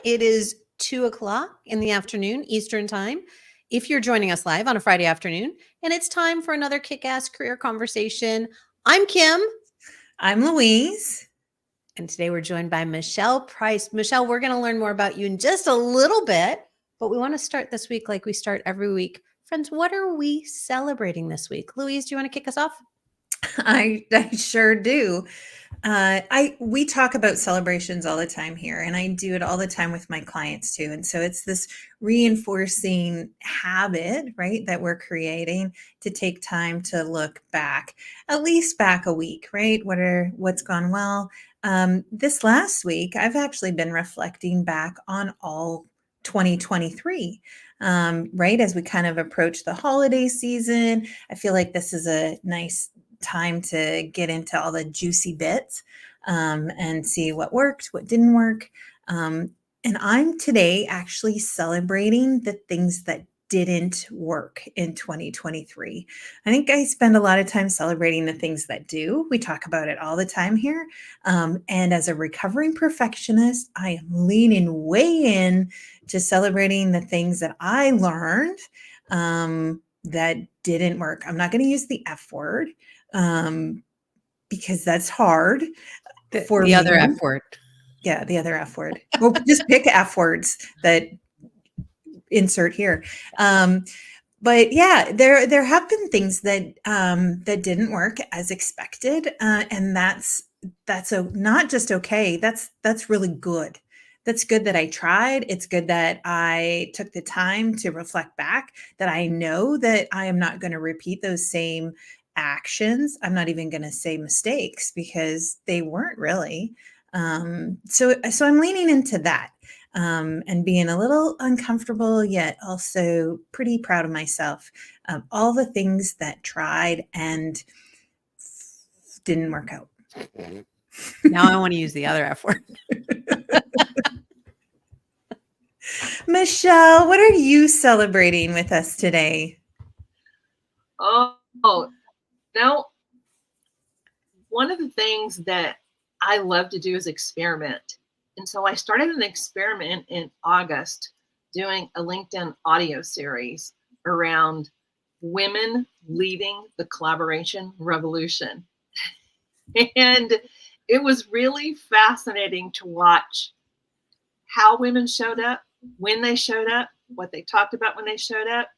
It is 2:00 in the afternoon, Eastern time. If you're joining us live on a Friday afternoon, and it's time for another kick-ass career conversation. I'm Kim. I'm Louise. And today we're joined by Michele Price. Michele, we're going to learn more about you in just a little bit, but we want to start this week like we start every week. Friends, what are we celebrating this week? Louise, do you want to kick us off? I sure do. We talk about celebrations all the time here, and I do it all the time with my clients too. And so it's this reinforcing habit, right, that we're creating to take time to look back, at least back a week, right? What's gone well. This last week, I've actually been reflecting back on all 2023. Right as we kind of approach the holiday season, I feel like this is a nice time to get into all the juicy bits and see what worked, what didn't work. And I'm today actually celebrating the things that didn't work in 2023. I think I spend a lot of time celebrating the things that do. We talk about it all the time here. And as a recovering perfectionist, I am leaning way in to celebrating the things that I learned that didn't work. I'm not going to use the F word because that's hard for the me. other F word. Yeah, the other F word. We'll just pick F words that insert here. But yeah, there have been things that that didn't work as expected, and that's not just okay. That's really good. That's good that I tried. It's good that I took the time to reflect back, that I know that I am not going to repeat those same actions. I'm not even going to say mistakes because they weren't really. So I'm leaning into that and being a little uncomfortable, yet also pretty proud of myself. All the things that tried and didn't work out. Now I want to use the other F word. Michele, what are you celebrating with us today? Oh, now, one of the things that I love to do is experiment. And so I started an experiment in August doing a LinkedIn audio series around women leading the collaboration revolution. And it was really fascinating to watch how women showed up, when they showed up, what they talked about when they showed up.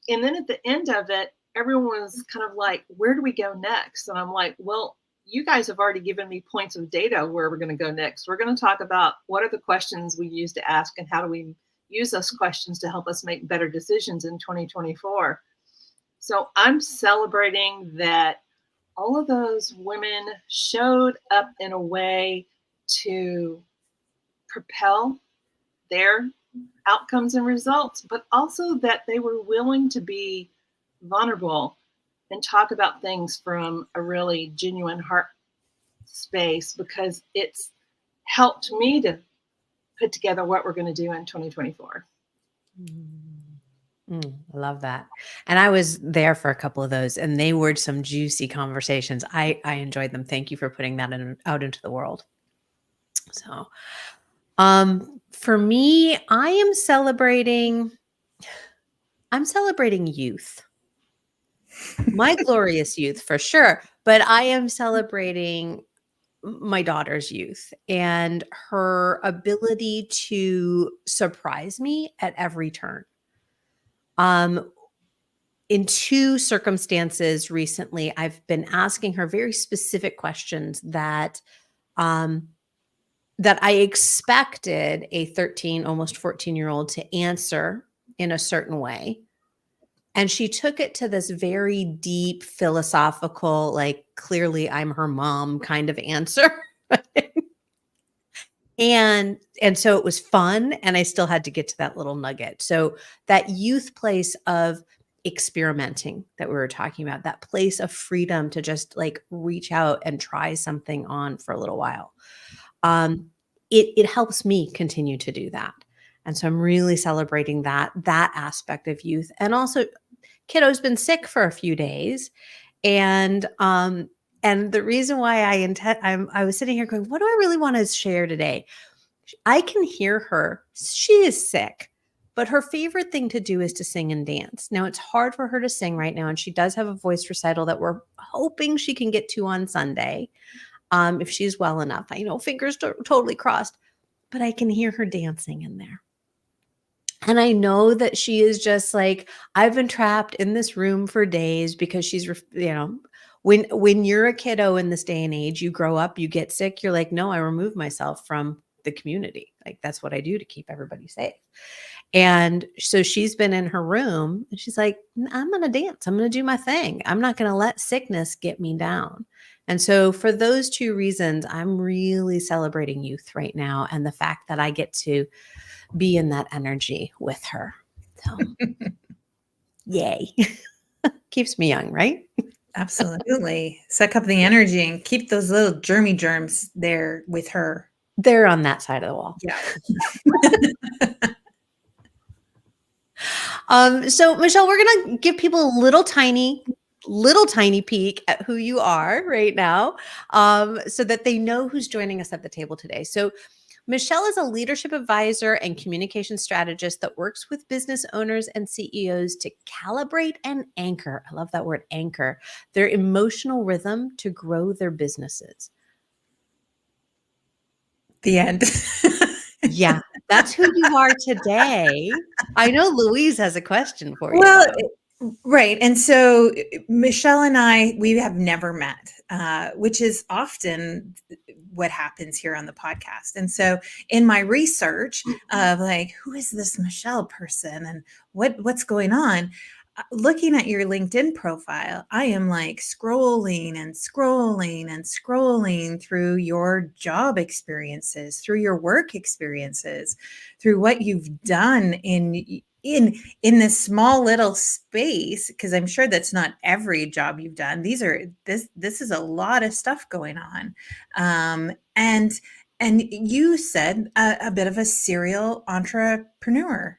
And then at the end of it, everyone was kind of like, where do we go next? And I'm like, well, you guys have already given me points of data where we're going to go next. We're going to talk about what are the questions we use to ask and how do we use those questions to help us make better decisions in 2024. So I'm celebrating that all of those women showed up in a way to propel their outcomes and results, but also that they were willing to be vulnerable and talk about things from a really genuine heart space, because it's helped me to put together what we're going to do in 2024. I love that. And I was there for a couple of those, and they were some juicy conversations. I enjoyed them. Thank you for putting that out into the world. So, for me, I'm celebrating youth. My glorious youth for sure, but I am celebrating my daughter's youth and her ability to surprise me at every turn. In two circumstances recently, I've been asking her very specific questions that I expected a 13, almost 14-year-old to answer in a certain way. And she took it to this very deep, philosophical, like, clearly I'm her mom kind of answer. And so it was fun, and I still had to get to that little nugget. So that youth place of experimenting that we were talking about, that place of freedom to just like reach out and try something on for a little while. It helps me continue to do that. And so I'm really celebrating that aspect of youth. And also, kiddo's been sick for a few days. And the reason why I was sitting here going, what do I really want to share today? I can hear her. She is sick, but her favorite thing to do is to sing and dance. Now, it's hard for her to sing right now, and she does have a voice recital that we're hoping she can get to on Sunday, if she's well enough. I know, fingers totally crossed, but I can hear her dancing in there. And I know that she is just like, I've been trapped in this room for days because she's, when you're a kiddo in this day and age, you grow up, you get sick, you're like, no, I remove myself from the community. Like, that's what I do to keep everybody safe. And so she's been in her room and she's like, I'm going to dance. I'm going to do my thing. I'm not going to let sickness get me down. And so for those two reasons, I'm really celebrating youth right now and the fact that I get to be in that energy with her. So, yay. Keeps me young, right? Absolutely. Suck up the energy and keep those little germs there with her. They're on that side of the wall. Yeah. So Michele, we're going to give people a little tiny peek at who you are right now, so that they know who's joining us at the table today. So Michele is a leadership advisor and communication strategist that works with business owners and CEOs to calibrate and anchor. I love that word, anchor, their emotional rhythm to grow their businesses. The end. Yeah, that's who you are today. I know Louise has a question for you. Well, right. And so Michele and I, we have never met, which is often what happens here on the podcast. And so in my research of like, who is this Michele person and what's going on? Looking at your LinkedIn profile, I am like scrolling and scrolling and scrolling through your job experiences, through your work experiences, through what you've done in this small little space, because I'm sure that's not every job you've done. This is a lot of stuff going on. And you said a bit of a serial entrepreneur.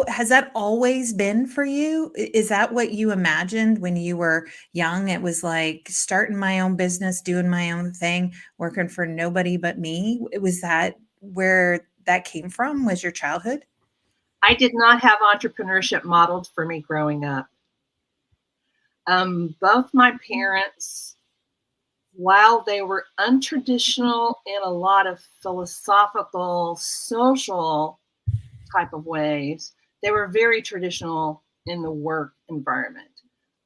Has that always been for you? Is that what you imagined when you were young? It was like starting my own business, doing my own thing, working for nobody but me. Was that where that came from? Was your childhood? I did not have entrepreneurship modeled for me growing up. Both my parents, while they were untraditional in a lot of philosophical, social type of ways, they were very traditional in the work environment.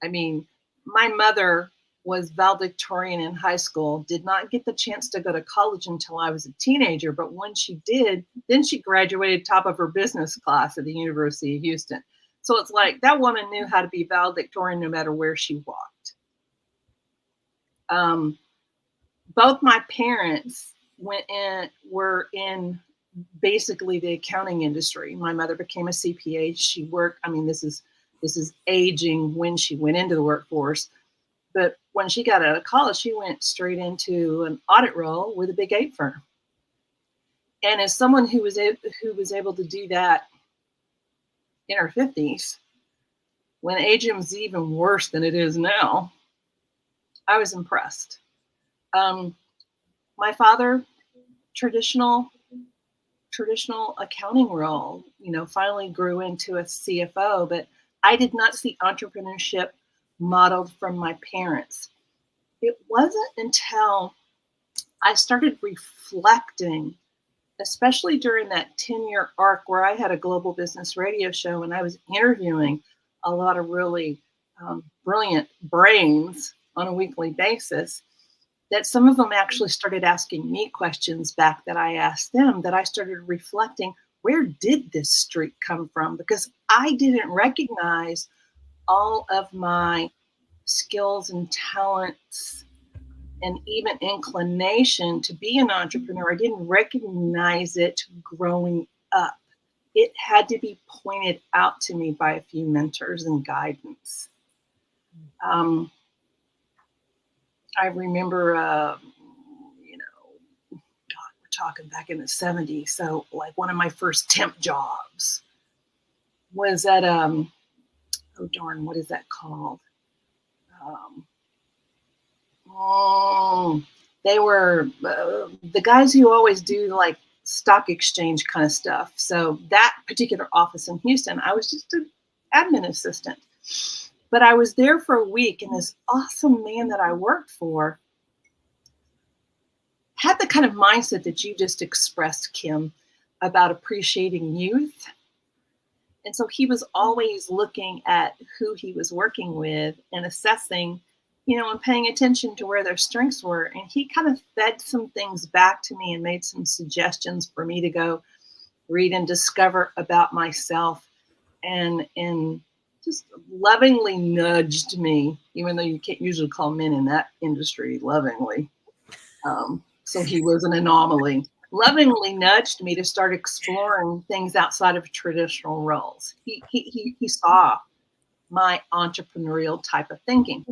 I mean, my mother was valedictorian in high school, did not get the chance to go to college until I was a teenager, but when she did, then she graduated top of her business class at the University of Houston. So it's like that woman knew how to be valedictorian no matter where she walked. Both my parents were in basically the accounting industry. My mother became a CPA. She worked, I mean, this is aging when she went into the workforce. But when she got out of college, she went straight into an audit role with a big 8 firm. And as someone who was able to do that in her 50s, when aging was even worse than it is now, I was impressed. My father, traditional accounting role, finally grew into a CFO, but I did not see entrepreneurship modeled from my parents. It wasn't until I started reflecting, especially during that 10-year arc where I had a global business radio show and I was interviewing a lot of really brilliant brains on a weekly basis, that some of them actually started asking me questions back that I asked them, that I started reflecting, where did this streak come from? Because I didn't recognize all of my skills and talents and even inclination to be an entrepreneur. I didn't recognize it growing up. It had to be pointed out to me by a few mentors and guidance. I remember, we're talking back in the 70s. So like one of my first temp jobs was at, oh darn, what is that called? they were the guys who always do like stock exchange kind of stuff. So that particular office in Houston, I was just an admin assistant. But I was there for a week, and this awesome man that I worked for had the kind of mindset that you just expressed, Kim, about appreciating youth. And so he was always looking at who he was working with and assessing, and paying attention to where their strengths were. And he kind of fed some things back to me and made some suggestions for me to go read and discover about myself, and just lovingly nudged me, even though you can't usually call men in that industry lovingly. So he was an anomaly. Lovingly nudged me to start exploring things outside of traditional roles. He saw my entrepreneurial type of thinking.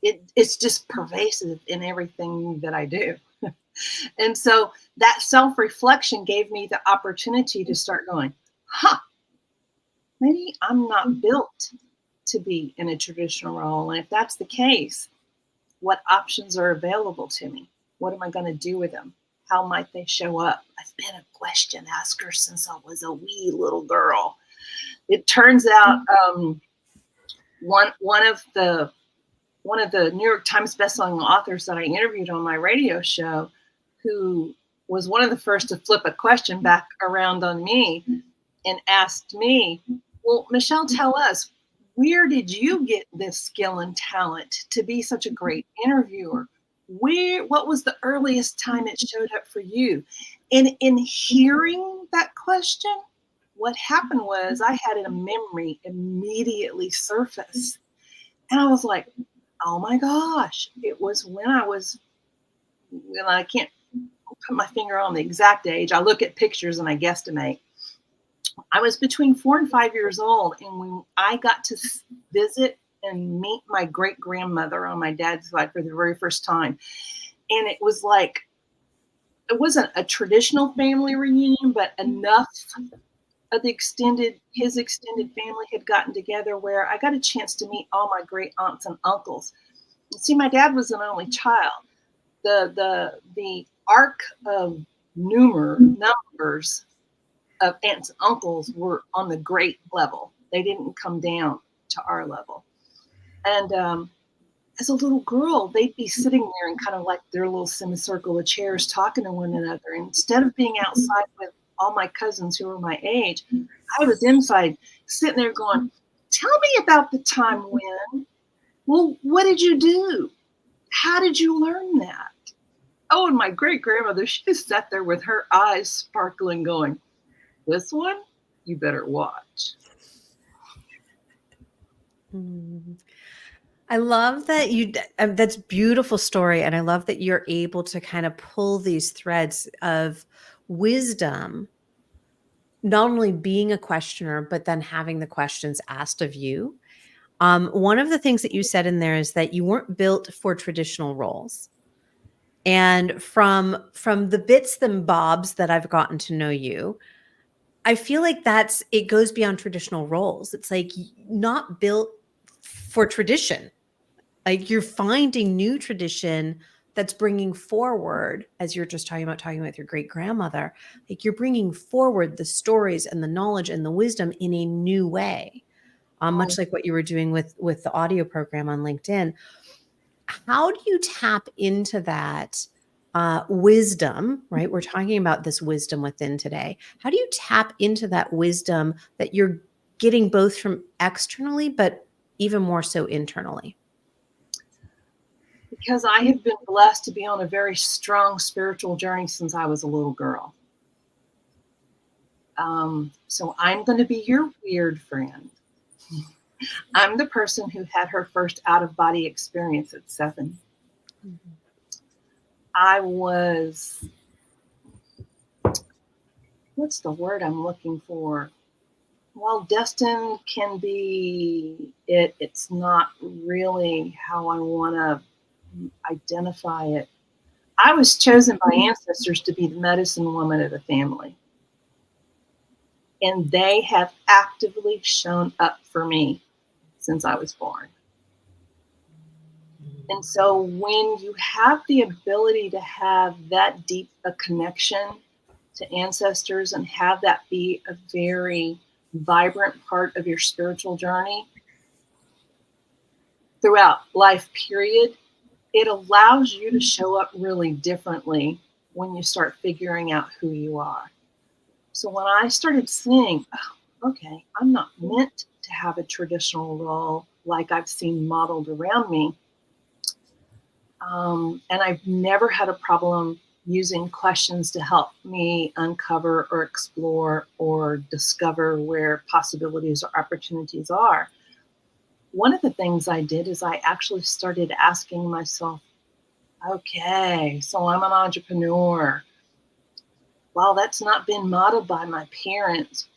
It's just pervasive in everything that I do. And so that self-reflection gave me the opportunity to start going, maybe I'm not built to be in a traditional role. And if that's the case, what options are available to me? What am I going to do with them? How might they show up? I've been a question asker since I was a wee little girl. It turns out one of the New York Times bestselling authors that I interviewed on my radio show, who was one of the first to flip a question back around on me and asked me, well, Michele, tell us, where did you get this skill and talent to be such a great interviewer? What was the earliest time it showed up for you? And in hearing that question, what happened was I had a memory immediately surface. And I was like, oh my gosh, it was when I can't put my finger on the exact age. I look at pictures and I guesstimate. I was between 4 and 5 years old, and when I got to visit and meet my great grandmother on my dad's side for the very first time, and it was like, it wasn't a traditional family reunion, but enough of his extended family had gotten together where I got a chance to meet all my great aunts and uncles. And see, my dad was an only child. The arc of numbers of aunts and uncles were on the great level. They didn't come down to our level. And as a little girl, they'd be sitting there in kind of like their little semicircle of chairs talking to one another. And instead of being outside with all my cousins who were my age, I was inside sitting there going, tell me about the time when. Well, what did you do? How did you learn that? Oh, and my great grandmother, she just sat there with her eyes sparkling going, this one, you better watch. I love that that's a beautiful story. And I love that you're able to kind of pull these threads of wisdom, not only being a questioner, but then having the questions asked of you. One of the things that you said in there is that you weren't built for traditional roles. And from the bits and bobs that I've gotten to know you, I feel like it goes beyond traditional roles. It's like not built for tradition. Like you're finding new tradition that's bringing forward, as you're just talking with your great grandmother, like you're bringing forward the stories and the knowledge and the wisdom in a new way. Much like what you were doing with the audio program on LinkedIn. How do you tap into that wisdom, right? We're talking about this wisdom within today. How do you tap into that wisdom that you're getting both from externally, but even more so internally? Because I have been blessed to be on a very strong spiritual journey since I was a little girl. So I'm going to be your weird friend. I'm the person who had her first out-of-body experience at 7. Mm-hmm. I was, what's the word I'm looking for? Well, destined can be it's not really how I want to identify it. I was chosen by ancestors to be the medicine woman of the family. And they have actively shown up for me since I was born. And so when you have the ability to have that deep a connection to ancestors and have that be a very vibrant part of your spiritual journey throughout life, period, it allows you to show up really differently when you start figuring out who you are. So when I started seeing, oh, okay, I'm not meant to have a traditional role like I've seen modeled around me. And I've never had a problem using questions to help me uncover or explore or discover where possibilities or opportunities are. One of the things I did is I actually started asking myself, okay, so I'm an entrepreneur. Well, that's not been modeled by my parents.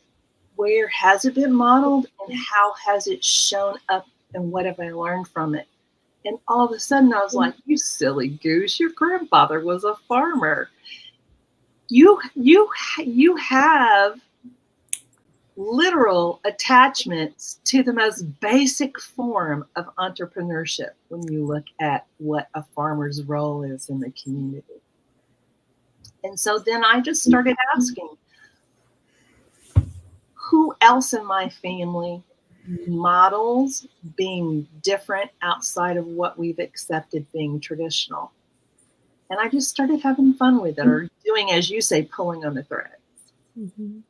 Where has it been modeled and how has it shown up and what have I learned from it? And all of a sudden I was like, you silly goose, your grandfather was a farmer. You have literal attachments to the most basic form of entrepreneurship when you look at what a farmer's role is in the community. And so then I just started asking, who else in my family models being different outside of what we've accepted being traditional? And I just started having fun with it, or doing, as you say, pulling on the thread. Mhm.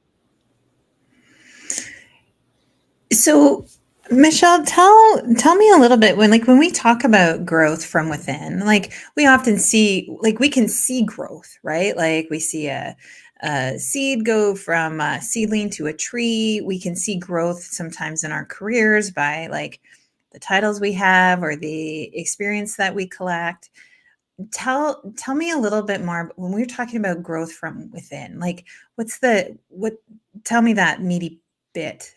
So, Michele, tell me a little bit when we talk about growth from within, like we often see, like we can see growth, right? Like we see a seed go from a seedling to a tree. We can see growth sometimes in our careers by like the titles we have or the experience that we collect. Tell me a little bit more when we're talking about growth from within. Like what tell me that meaty bit.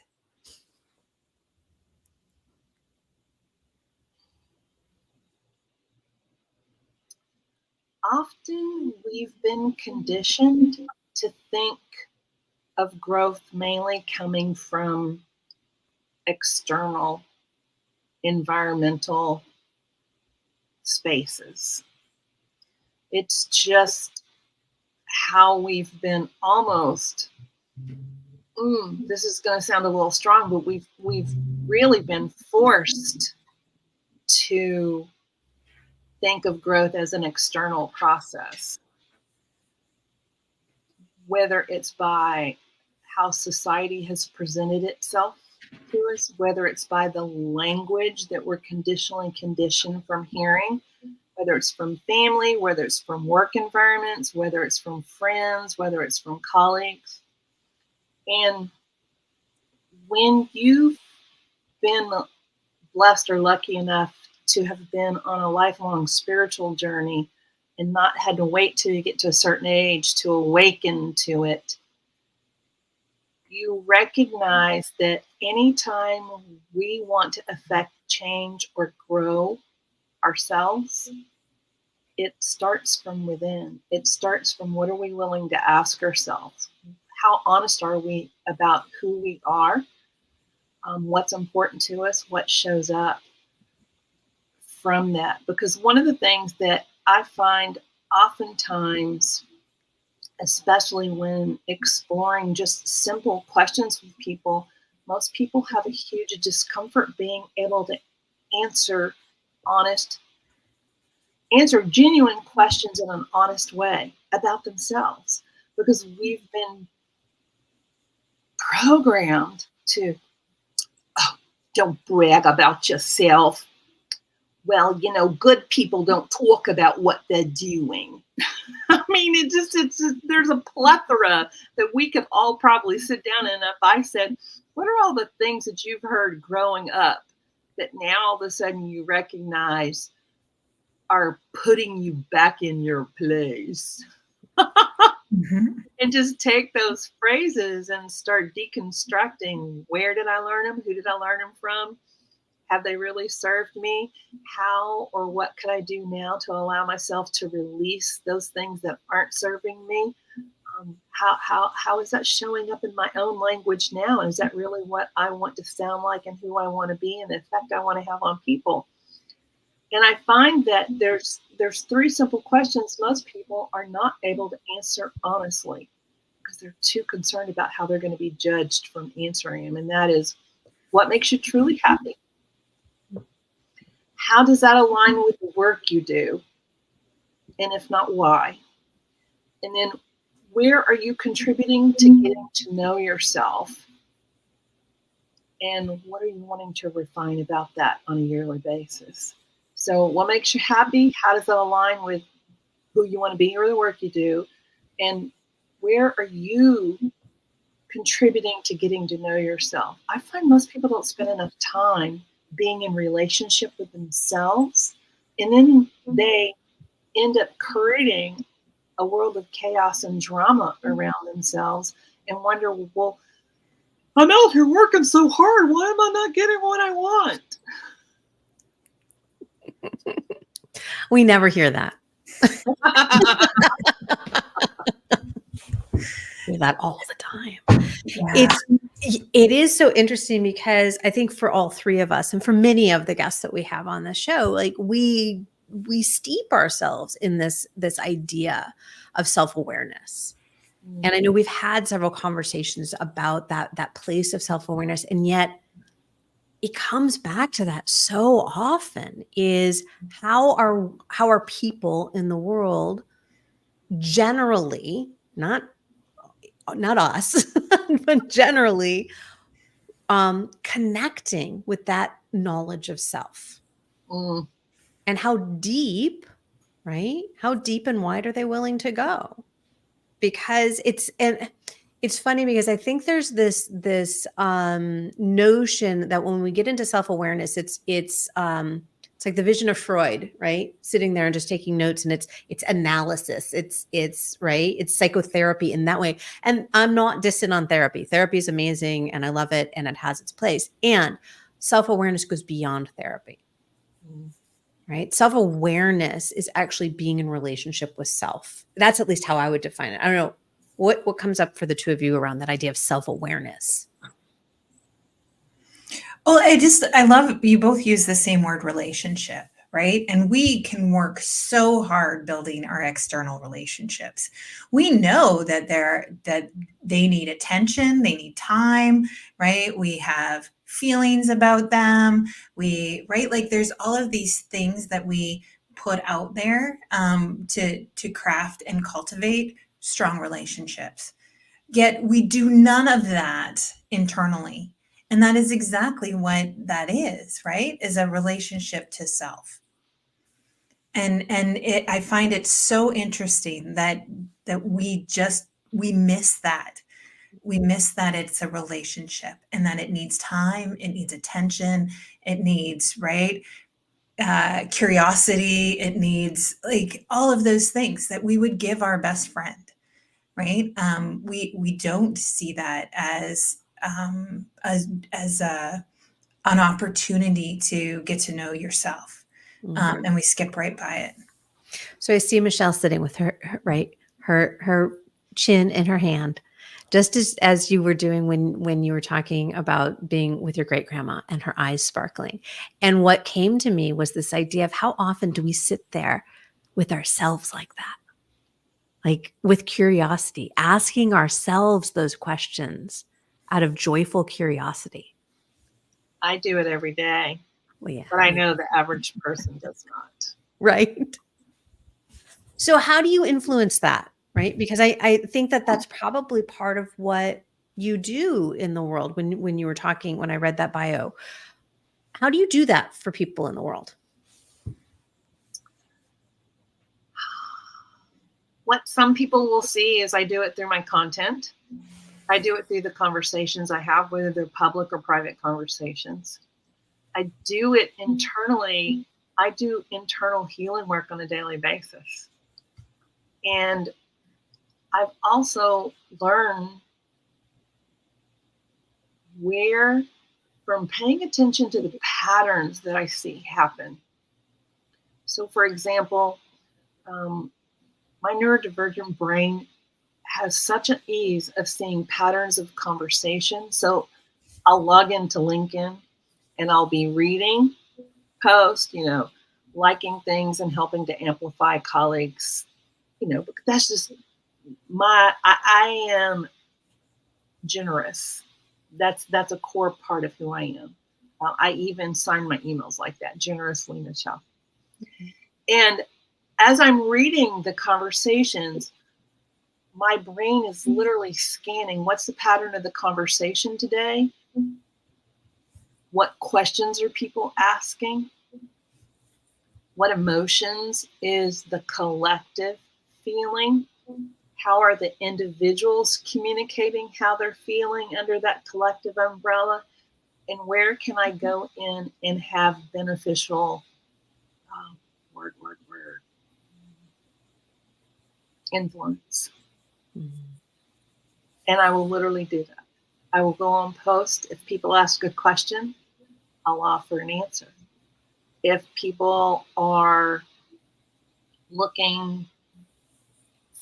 Often we've been conditioned to think of growth mainly coming from external environmental spaces. It's just how we've been almost, this is going to sound a little strong, but we've really been forced to think of growth as an external process, whether it's by how society has presented itself to us, whether it's by the language that we're conditionally conditioned from hearing, whether it's from family, whether it's from work environments, whether it's from friends, whether it's from colleagues. And when you've been blessed or lucky enough to have been on a lifelong spiritual journey and not had to wait till you get to a certain age to awaken to it, you recognize that anytime we want to affect change or grow ourselves, it starts from within. It starts from what are we willing to ask ourselves? How honest are we about who we are? What's important to us? What shows up from that? Because one of the things that I find oftentimes, especially when exploring just simple questions with people, most people have a huge discomfort being able to answer honest, answer genuine questions in an honest way about themselves, because we've been programmed to, oh, don't brag about yourself. Well, good people don't talk about what they're doing. I mean, it's just, there's a plethora that we could all probably sit down and if I said, what are all the things that you've heard growing up that now all of a sudden you recognize are putting you back in your place? Mm-hmm. And just take those phrases and start deconstructing. Where did I learn them? Who did I learn them from? Have they really served me? How or what could I do now to allow myself to release those things that aren't serving me? How is that showing up in my own language now? Is that really what I want to sound like and who I want to be and the effect I want to have on people? And I find that there's 3 simple questions most people are not able to answer honestly because they're too concerned about how they're going to be judged from answering them. And that is, what makes you truly happy? How does that align with the work you do? And if not, why? And then, where are you contributing to getting to know yourself? And what are you wanting to refine about that on a yearly basis? So, what makes you happy? How does that align with who you want to be or the work you do? And where are you contributing to getting to know yourself? I find most people don't spend enough time being in relationship with themselves, and then they end up creating a world of chaos and drama around themselves and wonder, well, I'm out here working so hard. Why am I not getting what I want? We never hear that. Hear that all the time. Yeah. It is so interesting because I think for all three of us and for many of the guests that we have on the show, like we steep ourselves in this idea of self-awareness. And I know we've had several conversations about that place of self-awareness, and yet it comes back to that so often is how are people in the world generally, not us, but generally connecting with that knowledge of self. Mm. And how deep, right? How deep and wide are they willing to go? Because it's funny because I think there's this notion that when we get into self-awareness, it's like the vision of Freud, right? Sitting there and just taking notes, and it's analysis. It's right. It's psychotherapy in that way. And I'm not dissing on therapy. Therapy is amazing, and I love it, and it has its place. And self-awareness goes beyond therapy. Right? Self-awareness is actually being in relationship with self. That's at least how I would define it. I don't know what comes up for the two of you around that idea of self-awareness. Well, I love you both use the same word, relationship, right? And we can work so hard building our external relationships. We know that they need attention, they need time, right? We have feelings about them. Right? Like there's all of these things that we put out there to craft and cultivate strong relationships. Yet we do none of that internally. And that is exactly what that is, right? Is a relationship to self. And I find it so interesting that we miss that. We miss that it's a relationship and that it needs time, it needs attention, it needs, right? Curiosity, it needs like all of those things that we would give our best friend, right? We don't see that as an opportunity to get to know yourself, and we skip right by it. So I see Michele sitting with her chin in her hand, just as you were doing when you were talking about being with your great grandma and her eyes sparkling. And what came to me was this idea of how often do we sit there with ourselves like that? Like with curiosity, asking ourselves those questions out of joyful curiosity. I do it every day, Well, yeah, but I know the average person does not. right. So how do you influence that? Right. Because I think that that's probably part of what you do in the world when you were talking, when I read that bio. How do you do that for people in the world? What some people will see is I do it through my content. I do it through the conversations I have, whether they're public or private conversations. I do it internally. I do internal healing work on a daily basis. And I've also learned where, from paying attention to the patterns that I see happen. So, for example, my neurodivergent brain has such an ease of seeing patterns of conversation. So I'll log into LinkedIn and I'll be reading posts, liking things and helping to amplify colleagues, because that's just I am generous. That's a core part of who I am. I even sign my emails like that, generously, Michele. And as I'm reading the conversations, my brain is literally scanning what's the pattern of the conversation today? What questions are people asking? What emotions is the collective feeling? How are the individuals communicating how they're feeling under that collective umbrella? And where can I go in and have beneficial word influence? Mm-hmm. And I will literally do that. I will go on post. If people ask a question, I'll offer an answer. If people are looking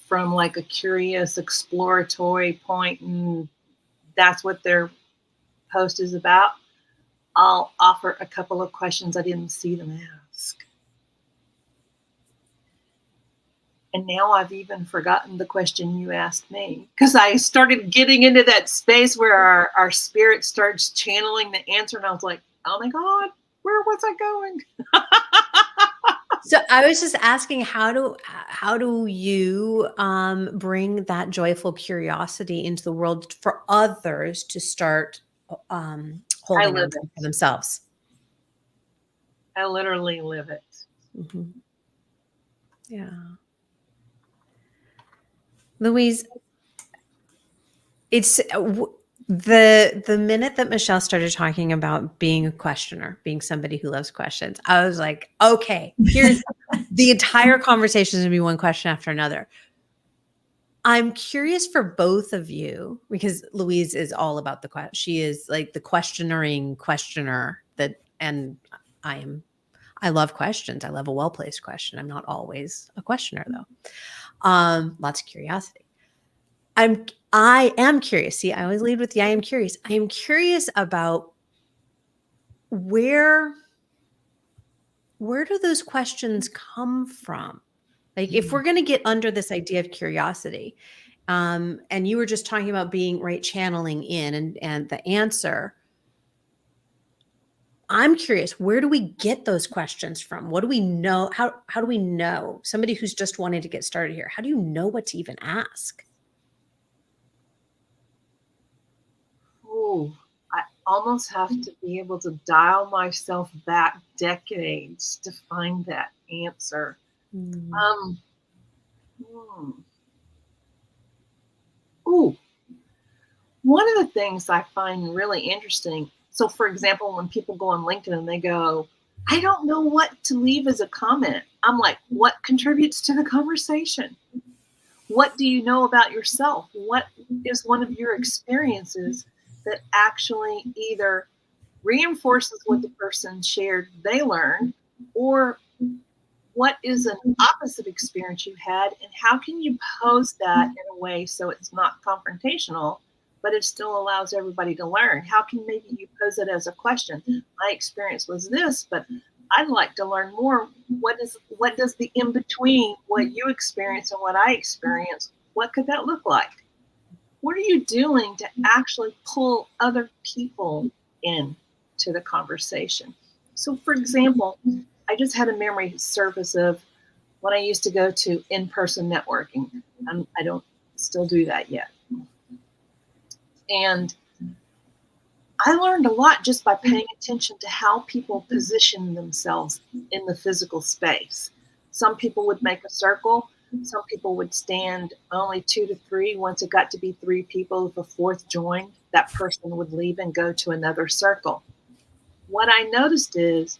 from like a curious exploratory point and that's what their post is about, I'll offer a couple of questions I didn't see them ask. And now I've even forgotten the question you asked me because I started getting into that space where our spirit starts channeling the answer. And I was like, oh my God, where was I going? So I was just asking, how do you bring that joyful curiosity into the world for others to start holding on to for themselves? I literally live it. Mm-hmm. Yeah. Louise, it's the minute that Michele started talking about being a questioner, being somebody who loves questions, I was like, okay, here's the entire conversation is going to be one question after another. I'm curious for both of you because Louise is all about the question. She is like the questioner and I love questions. I love a well-placed question. I'm not always a questioner though. Lots of curiosity. I am curious. See, I always lead with the I am curious. I am curious about where do those questions come from? Like if we're going to get under this idea of curiosity, and you were just talking about being channeling in and the answer. I'm curious, where do we get those questions from? What do we know? How do we know? Somebody who's just wanting to get started here, how do you know what to even ask? Oh, I almost have to be able to dial myself back decades to find that answer. Ooh, one of the things I find really interesting. So, for example, when people go on LinkedIn and they go, I don't know what to leave as a comment. I'm like, what contributes to the conversation? What do you know about yourself? What is one of your experiences that actually either reinforces what the person shared they learned, or what is an opposite experience you had, and how can you pose that in a way so it's not confrontational, but it still allows everybody to learn? How can maybe you pose it as a question? My experience was this, but I'd like to learn more. What does the in between what you experience and what I experience, what could that look like? What are you doing to actually pull other people in to the conversation? So, for example, I just had a memory surface of when I used to go to in-person networking. I don't still do that yet. And I learned a lot just by paying attention to how people position themselves in the physical space. Some people would make a circle. Some people would stand only 2 to 3. Once it got to be 3 people, if a fourth joined, that person would leave and go to another circle. What I noticed is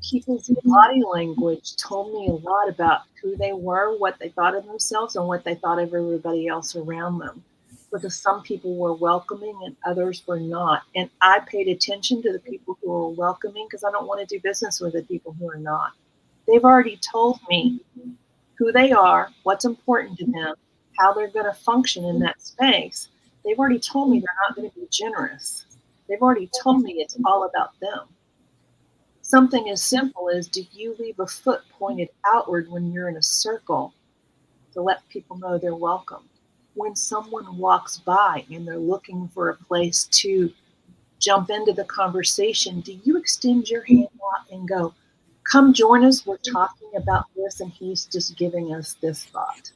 people's body language told me a lot about who they were, what they thought of themselves, and what they thought of everybody else around them. Because some people were welcoming and others were not. And I paid attention to the people who were welcoming because I don't want to do business with the people who are not. They've already told me who they are, what's important to them, how they're going to function in that space. They've already told me they're not going to be generous. They've already told me it's all about them. something as simple as, do you leave a foot pointed outward when you're in a circle to let people know they're welcome? When someone walks by and they're looking for a place to jump into the conversation, do you extend your hand out and go, come join us, we're talking about this, and he's just giving us this thought?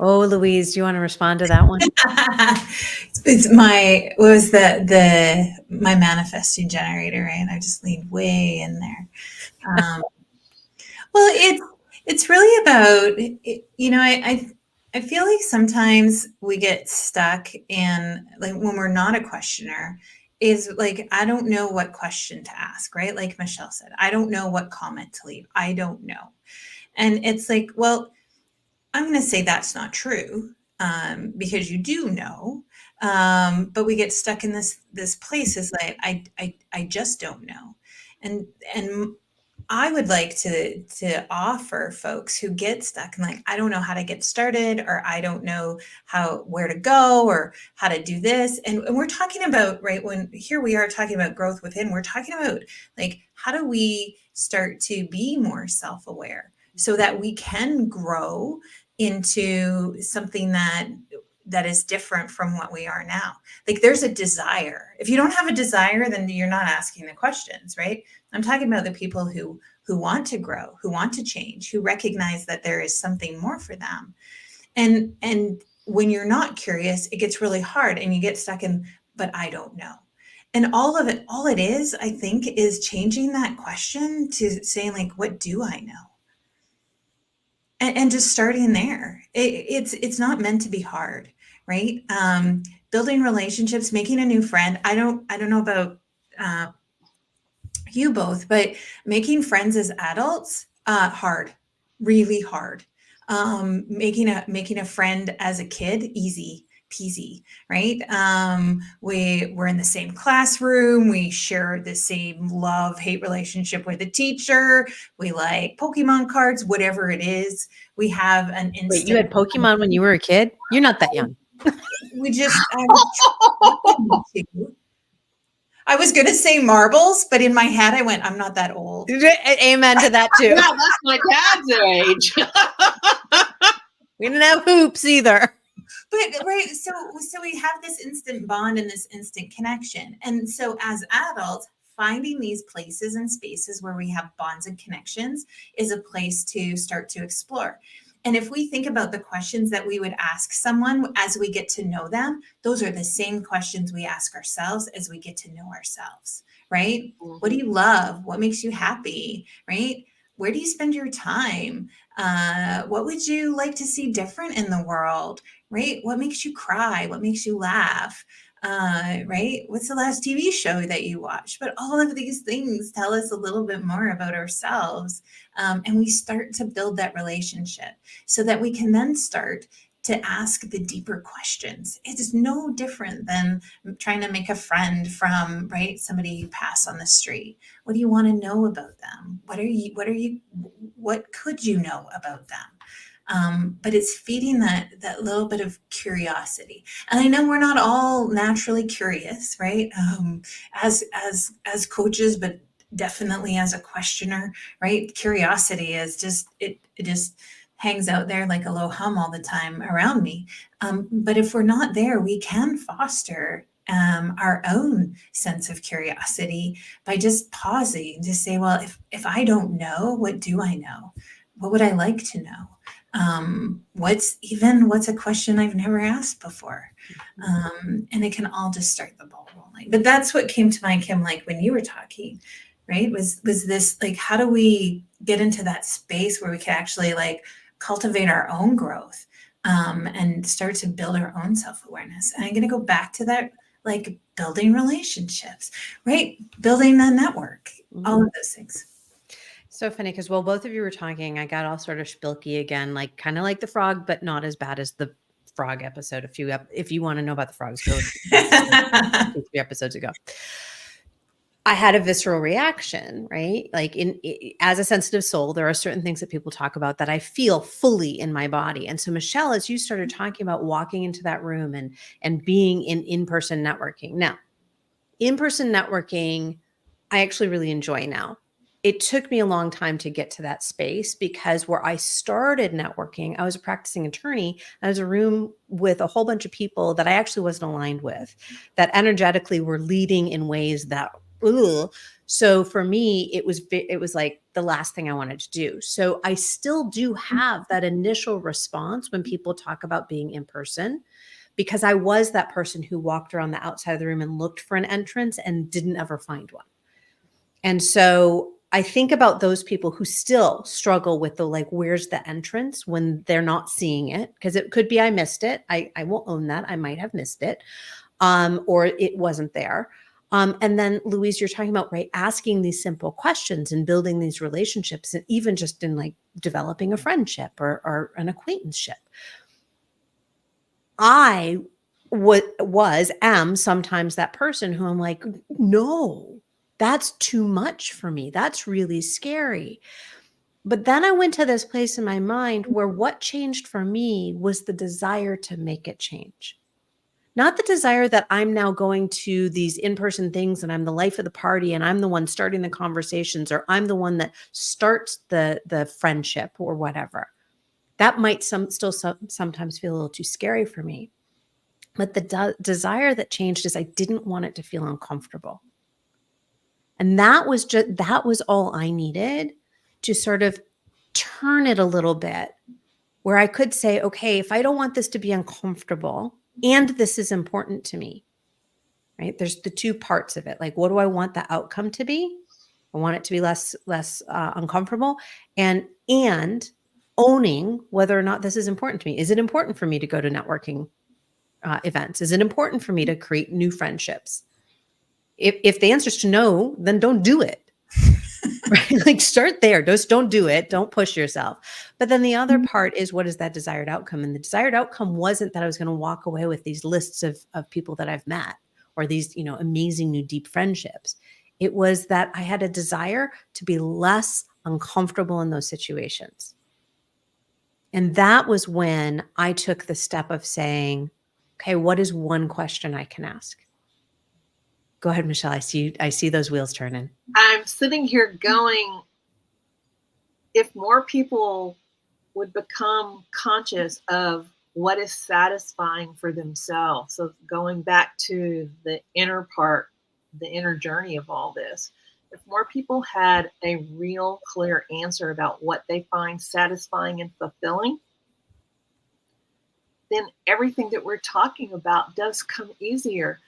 Oh, Louise, do you want to respond to that one? It's my, what was my manifesting generator, right? I just leaned way in there. Well, it's really about, I feel like sometimes we get stuck in, like, when we're not a questioner, is like, I don't know what question to ask, right? Like Michele said, I don't know what comment to leave. I don't know. And it's like, well, I'm going to say that's not true, because you do know. But we get stuck in this place, is like, I just don't know. And I would like to offer folks who get stuck and like, I don't know how to get started, or I don't know where to go, or how to do this. And we're talking about, right, when here we are talking about growth within, we're talking about, like, how do we start to be more self-aware so that we can grow into something that is different from what we are now. Like, there's a desire. If you don't have a desire, then you're not asking the questions, right? I'm talking about the people who want to grow, who want to change, who recognize that there is something more for them. And when you're not curious, it gets really hard and you get stuck in, but I don't know. And all it is, I think, is changing that question to saying, like, what do I know? And just starting there. It's not meant to be hard, right? Building relationships, making a new friend. I don't know about you both, but making friends as adults, hard, really hard. Making a friend as a kid, easy peasy, right? We're in the same classroom. We share the same love-hate relationship with a teacher. We like Pokemon cards, whatever it is. We have an instant. Wait, you had Pokemon when you were a kid? You're not that young. We just, I was going to say marbles, but in my head I went, I'm not that old. Amen to that too. Yeah, that's my dad's age. We didn't have hoops either. But right, so we have this instant bond and this instant connection. And so as adults, finding these places and spaces where we have bonds and connections is a place to start to explore. And if we think about the questions that we would ask someone as we get to know them, those are the same questions we ask ourselves as we get to know ourselves, right? Mm-hmm. What do you love? What makes you happy, right? Where do you spend your time? What would you like to see different in the world, right? What makes you cry? What makes you laugh? Right? What's the last TV show that you watched? But all of these things tell us a little bit more about ourselves. And we start to build that relationship so that we can then start to ask the deeper questions. It is no different than trying to make a friend from, right, somebody you pass on the street. What do you want to know about them? What could you know about them? But it's feeding that little bit of curiosity. And I know we're not all naturally curious, right? As coaches, but definitely as a questioner, right? Curiosity is just, it just hangs out there like a low hum all the time around me. But if we're not there, we can foster our own sense of curiosity by just pausing to say, well, if I don't know, what do I know? What would I like to know? What's a question I've never asked before? And it can all just start the ball rolling. But that's what came to mind, Kim, like when you were talking, right? Was this, like, how do we get into that space where we can actually, like, cultivate our own growth, and start to build our own self-awareness? And I'm going to go back to that, like, building relationships, right? Building a network, all of those things. So funny, because while both of you were talking, I got all sort of spilky again, like kind of like the frog, but not as bad as the frog episode. If you want to know about the frogs, go 2-3 episodes ago. I had a visceral reaction, right? Like as a sensitive soul, there are certain things that people talk about that I feel fully in my body. And so, Michele, as you started talking about walking into that room and being in-person networking. Now, In-person networking, I actually really enjoy now. It took me a long time to get to that space because where I started networking, I was a practicing attorney. I was in a room with a whole bunch of people that I actually wasn't aligned with, that energetically were leading in ways that, ugh. So for me, it was like the last thing I wanted to do. So I still do have that initial response when people talk about being in person, because I was that person who walked around the outside of the room and looked for an entrance and didn't ever find one. And so I think about those people who still struggle with the, like, where's the entrance when they're not seeing it? Because it could be I missed it. I will own that. I might have missed it, or it wasn't there. And then Louise, you're talking about, right, asking these simple questions and building these relationships, and even just in like developing a friendship or an acquaintanceship. I am sometimes that person who I'm like, no, that's too much for me. That's really scary. But then I went to this place in my mind where what changed for me was the desire to make it change. Not the desire that I'm now going to these in-person things and I'm the life of the party and I'm the one starting the conversations, or I'm the one that starts the friendship or whatever. That might sometimes feel a little too scary for me. But the desire that changed is I didn't want it to feel uncomfortable. And that was all I needed to sort of turn it a little bit, where I could say, okay, if I don't want this to be uncomfortable and this is important to me, right? There's the two parts of it. Like, what do I want the outcome to be? I want it to be less uncomfortable, and owning whether or not this is important to me. Is it important for me to go to networking events? Is it important for me to create new friendships? If the answer is to no, then don't do it. Right? Like, start there. Just don't do it. Don't push yourself. But then the other part is, what is that desired outcome? And the desired outcome wasn't that I was going to walk away with these lists of people that I've met, or these, amazing new deep friendships. It was that I had a desire to be less uncomfortable in those situations. And that was when I took the step of saying, okay, what is one question I can ask? Go ahead, Michele. I see those wheels turning. I'm sitting here going, if more people would become conscious of what is satisfying for themselves. So going back to the inner part, the inner journey of all this, if more people had a real clear answer about what they find satisfying and fulfilling, then everything that we're talking about does come easier.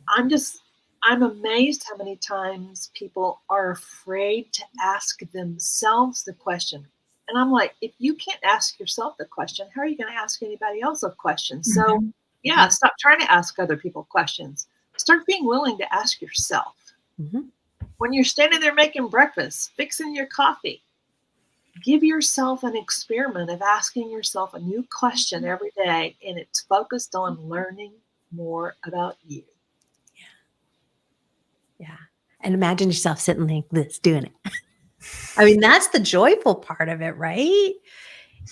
I'm amazed how many times people are afraid to ask themselves the question. And I'm like, if you can't ask yourself the question, how are you going to ask anybody else a question? So, yeah, stop trying to ask other people questions. Start being willing to ask yourself. Mm-hmm. When you're standing there making breakfast, fixing your coffee, give yourself an experiment of asking yourself a new question every day, and it's focused on learning more about you. Yeah. And imagine yourself sitting like this doing it. I mean, that's the joyful part of it, right?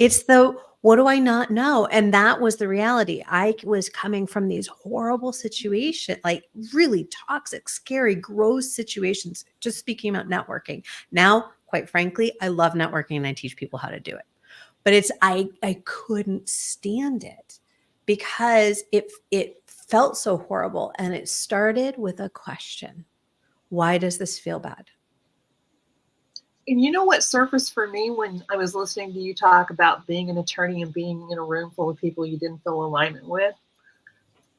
It's the, what do I not know? And that was the reality. I was coming from these horrible situations, like really toxic, scary, gross situations, just speaking about networking. Now, quite frankly, I love networking and I teach people how to do it. But I couldn't stand it because it felt so horrible. And it started with a question. Why does this feel bad? And you know what surfaced for me when I was listening to you talk about being an attorney and being in a room full of people you didn't feel alignment with?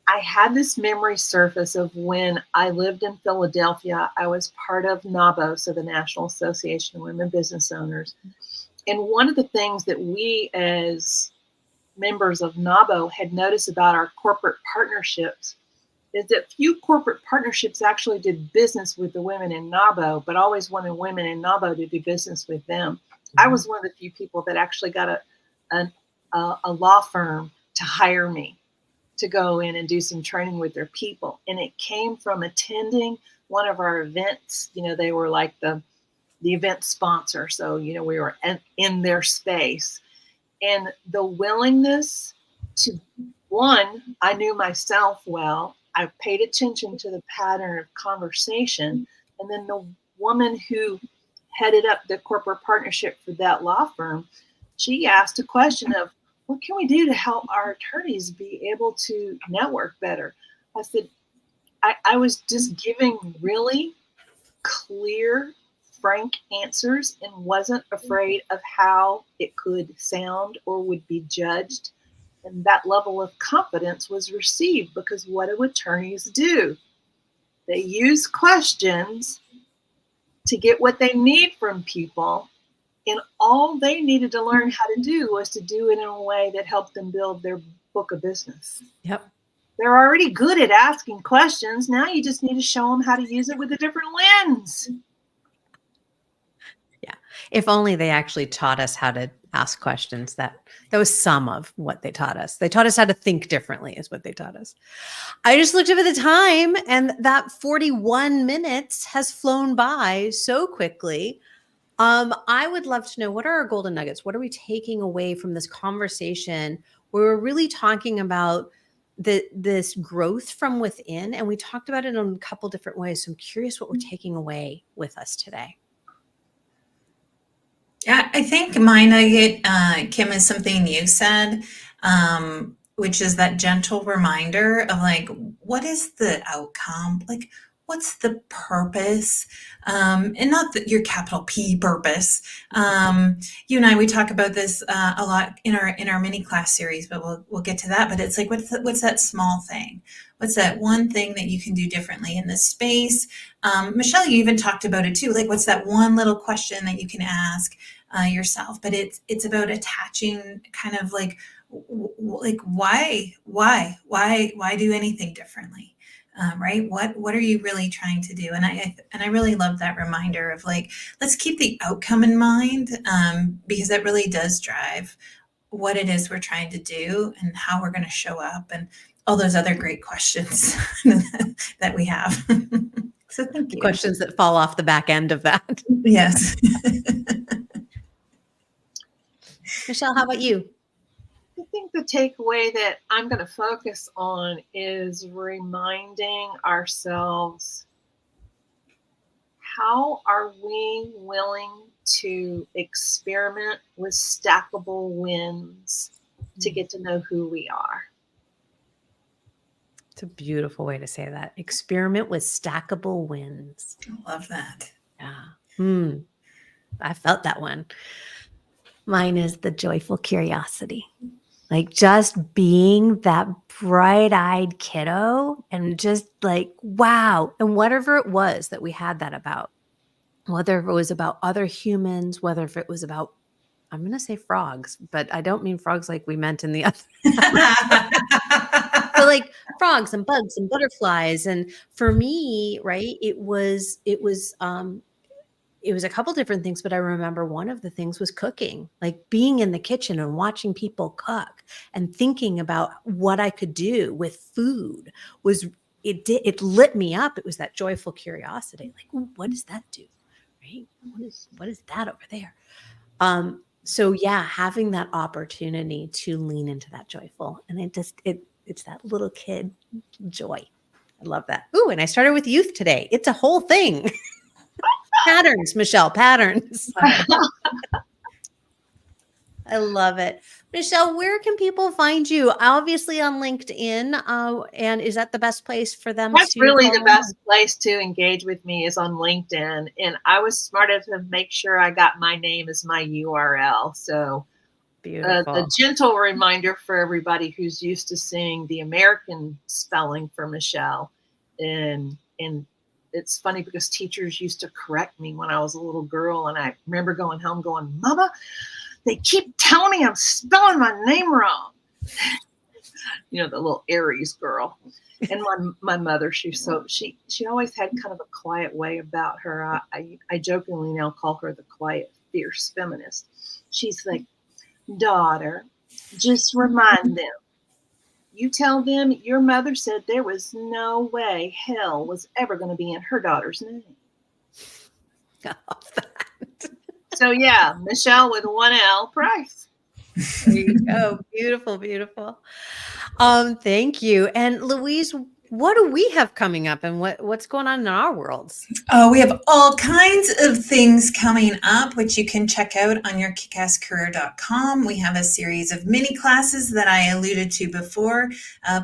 I had this memory surface of when I lived in Philadelphia. I was part of NABO, so the National Association of Women Business Owners. And one of the things that we as members of NABO had noticed about our corporate partnerships is that few corporate partnerships actually did business with the women in NABO, but always wanted women in NABO to do business with them. I was one of the few people that actually got a law firm to hire me to go in and do some training with their people. And it came from attending one of our events. They were like the event sponsor. So, we were in their space. And the willingness to, one, I knew myself well, I paid attention to the pattern of conversation. And then the woman who headed up the corporate partnership for that law firm, she asked a question of, what can we do to help our attorneys be able to network better? I said, I was just giving really clear, frank answers and wasn't afraid of how it could sound or would be judged. And that level of confidence was received because what do attorneys do? They use questions to get what they need from people. And all they needed to learn how to do was to do it in a way that helped them build their book of business. Yep. They're already good at asking questions. Now you just need to show them how to use it with a different lens. Yeah. If only they actually taught us how to ask questions. That was some of what they taught us. They taught us how to think differently is what they taught us. I just looked up at the time and that 41 minutes has flown by so quickly. I would love to know, what are our golden nuggets? What are we taking away from this conversation where we're really talking about this growth from within? And we talked about it in a couple different ways. So I'm curious what we're taking away with us today. Yeah, I think my nugget, Kim, is something you said, which is that gentle reminder of like, what is the outcome? Like, what's the purpose? And not that your capital P purpose. You and I, we talk about this a lot in our mini class series, but we'll get to that. But it's like, what's that small thing? What's that one thing that you can do differently in this space? Michele, you even talked about it too. Like, what's that one little question that you can ask yourself? But it's about attaching kind of like why do anything differently? Right? What are you really trying to do? And I really love that reminder of like, let's keep the outcome in mind, because that really does drive what it is we're trying to do and how we're going to show up and all those other great questions that we have. So thank you. Questions that fall off the back end of that. Yes. Michele, how about you? I think the takeaway that I'm going to focus on is reminding ourselves, how are we willing to experiment with stackable wins to get to know who we are? It's a beautiful way to say that. Experiment with stackable wins. I love that. Yeah. I felt that one. Mine is the joyful curiosity. Like just being that bright-eyed kiddo and just like, wow. And whatever it was that we had that about, whether it was about other humans, whether if it was about, I'm going to say frogs, but I don't mean frogs like we meant in the other. So like frogs and bugs and butterflies. And for me, right, it was a couple different things, but I remember one of the things was cooking, like being in the kitchen and watching people cook and thinking about what I could do with food it lit me up. It was that joyful curiosity. Like, ooh, what does that do? Right? What is that over there? So yeah, having that opportunity to lean into that joyful, and it's that little kid joy. I love that. Ooh, and I started with youth today. It's a whole thing. Patterns, Michele, patterns. I love it. Michele, where can people find you? Obviously on LinkedIn. And is that the best place for them That's to really the follow? best place to engage with me is on LinkedIn. And I was smart enough to make sure I got my name as my URL. So Beautiful. the gentle reminder for everybody who's used to seeing the American spelling for Michele. And it's funny because teachers used to correct me when I was a little girl. And I remember going home going, Mama, they keep telling me I'm spelling my name wrong. You know, the little Aries girl. And my mother, she always had kind of a quiet way about her. I jokingly now call her the quiet, fierce feminist. She's like, daughter, just remind them. You tell them your mother said there was no way hell was ever going to be in her daughter's name. I love that. So yeah, Michele with one L Price. There you go. Beautiful, beautiful. Thank you. And Louise, what do we have coming up, and what's going on in our worlds? Oh, we have all kinds of things coming up, which you can check out on your kickasscareer.com. We have a series of mini classes that I alluded to before.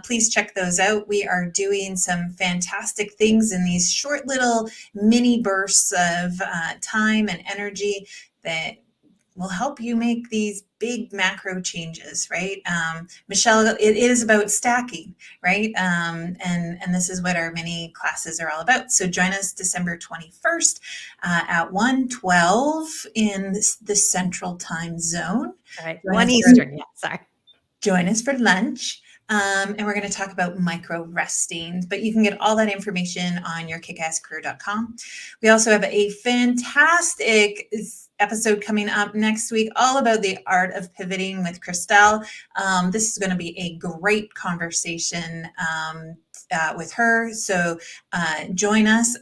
Please check those out. We are doing some fantastic things in these short little mini bursts of time and energy that will help you make these big macro changes, right? Michele, it is about stacking, right? And this is what our mini classes are all about. So join us December 21st at 1:12 in the Central Time Zone. All right, 1 Eastern. Yeah, sorry. Join us for lunch. And we're going to talk about micro resting, but you can get all that information on your kickasscareer.com. We also have a fantastic episode coming up next week, all about the art of pivoting with Christelle. This is going to be a great conversation with her. So join us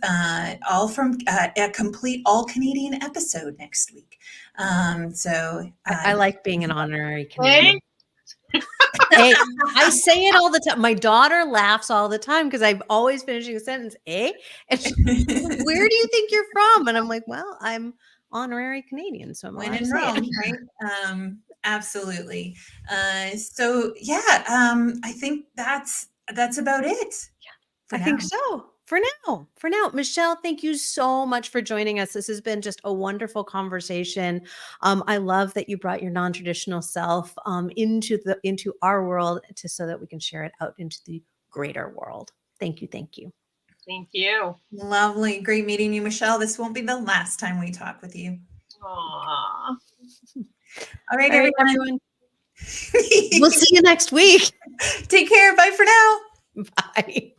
all from a complete all Canadian episode next week. I like being an honorary Canadian. Hey, Hey, I say it all the time. My daughter laughs all the time because I'm always finishing a sentence, eh? And she's like, where do you think you're from? And I'm like, well, I'm honorary Canadian, so I'm when allowed in to say Rome, it. right? Absolutely. I think that's about it. I think so. For now, Michele, thank you so much for joining us. This has been just a wonderful conversation. I love that you brought your non-traditional self into our world so that we can share it out into the greater world. Thank you. Thank you. thank you. Lovely. Great meeting you, Michele. This won't be the last time we talk with you. Aww. All right, All right, everyone. We'll see you next week. Take care. Bye for now. Bye.